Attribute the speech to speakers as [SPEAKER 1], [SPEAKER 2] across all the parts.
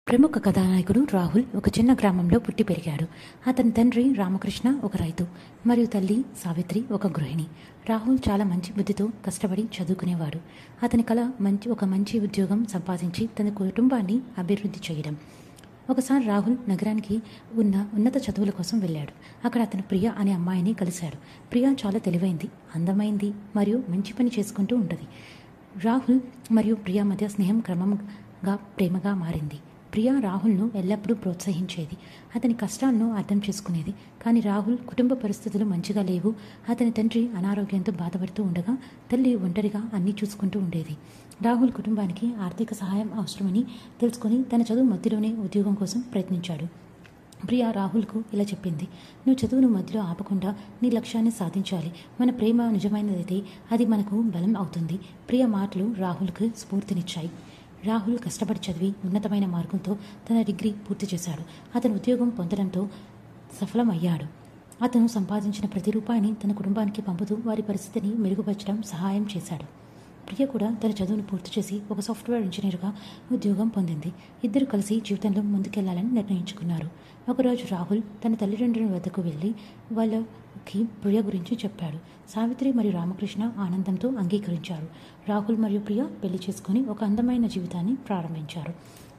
[SPEAKER 1] ప్రముఖ కథానాయకుడు రాహుల్ ఒక చిన్న గ్రామంలో పుట్టి పెరిగాడు. అతని తండ్రి రామకృష్ణ ఒక రైతు మరియు తల్లి సావిత్రి ఒక గృహిణి. రాహుల్ చాలా మంచి బుద్ధితో కష్టపడి చదువుకునేవాడు. అతని కల ఒక మంచి ఉద్యోగం సంపాదించి తన కుటుంబాన్ని అభివృద్ధి చేయడం. ఒకసారి రాహుల్ నగరానికి ఉన్నత చదువుల కోసం వెళ్ళాడు. అక్కడ అతను ప్రియా అనే అమ్మాయిని కలిశాడు. ప్రియా చాలా తెలివైంది, అందమైంది మరియు మంచి పని చేసుకుంటూ ఉంటుంది. రాహుల్ మరియు ప్రియా మధ్య స్నేహం క్రమంగా ప్రేమగా మారింది. ప్రియా రాహుల్ను ఎల్లప్పుడూ ప్రోత్సహించేది, అతని కష్టాలను అర్థం చేసుకునేది. కానీ రాహుల్ కుటుంబ పరిస్థితులు మంచిగా లేవు. అతని తండ్రి అనారోగ్యంతో బాధపడుతూ ఉండగా తల్లి ఒంటరిగా అన్నీ చూసుకుంటూ ఉండేది. రాహుల్ కుటుంబానికి ఆర్థిక సహాయం అవసరమని తెలుసుకొని తన చదువు మధ్యలోనే ఉద్యోగం కోసం ప్రయత్నించాడు. ప్రియా రాహుల్కు ఇలా చెప్పింది, నువ్వు చదువును మధ్యలో ఆపకుండా నీ లక్ష్యాన్ని సాధించాలి. మన ప్రేమ నిజమైనదైతే అది మనకు బలం అవుతుంది. ప్రియా మాటలు రాహుల్కు స్ఫూర్తినిచ్చాయి. రాహుల్ కష్టపడి చదివి ఉన్నతమైన మార్గంతో తన డిగ్రీ పూర్తి చేశాడు. అతను ఉద్యోగం పొందడంతో సఫలమయ్యాడు. అతను సంపాదించిన ప్రతి రూపాయిని తన కుటుంబానికి పంపుతూ వారి పరిస్థితిని మెరుగుపరచడం సహాయం చేశాడు. ప్రియ కూడా తన చదువును పూర్తి చేసి ఒక సాఫ్ట్వేర్ ఇంజనీర్గా ఉద్యోగం పొందింది. ఇద్దరు కలిసి జీవితంలో ముందుకెళ్లాలని నిర్ణయించుకున్నారు. ఒకరోజు రాహుల్ తన తల్లిదండ్రుల వద్దకు వెళ్ళి వాళ్ళకి ప్రియ గురించి చెప్పాడు. సావిత్రి మరియు రామకృష్ణ ఆనందంతో అంగీకరించారు. రాహుల్ మరియు ప్రియ పెళ్లి చేసుకుని ఒక అందమైన జీవితాన్ని ప్రారంభించారు.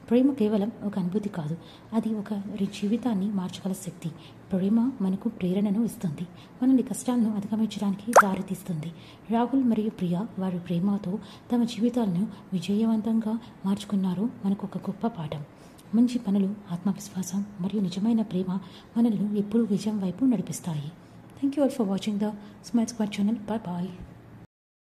[SPEAKER 1] ప్రేమ కేవలం ఒక అనుభూతి కాదు, అది ఒక జీవితాన్ని మార్చగల శక్తి. ప్రేమ మనకు ప్రేరణను ఇస్తుంది, మనల్ని కష్టాలను అధిగమించడానికి దారితీస్తుంది. రాహుల్ మరియు ప్రియ వారి ప్రేమతో తమ జీవితాలను విజయవంతంగా మార్చుకున్నారు. మనకు ఒక గొప్ప పాఠం. మంచి పనులు, ఆత్మవిశ్వాసం మరియు నిజమైన ప్రేమ మనల్ని ఎప్పుడూ విజయం వైపు నడిపిస్తాయి. Thank you all for watching the smile squad channel. Bye bye.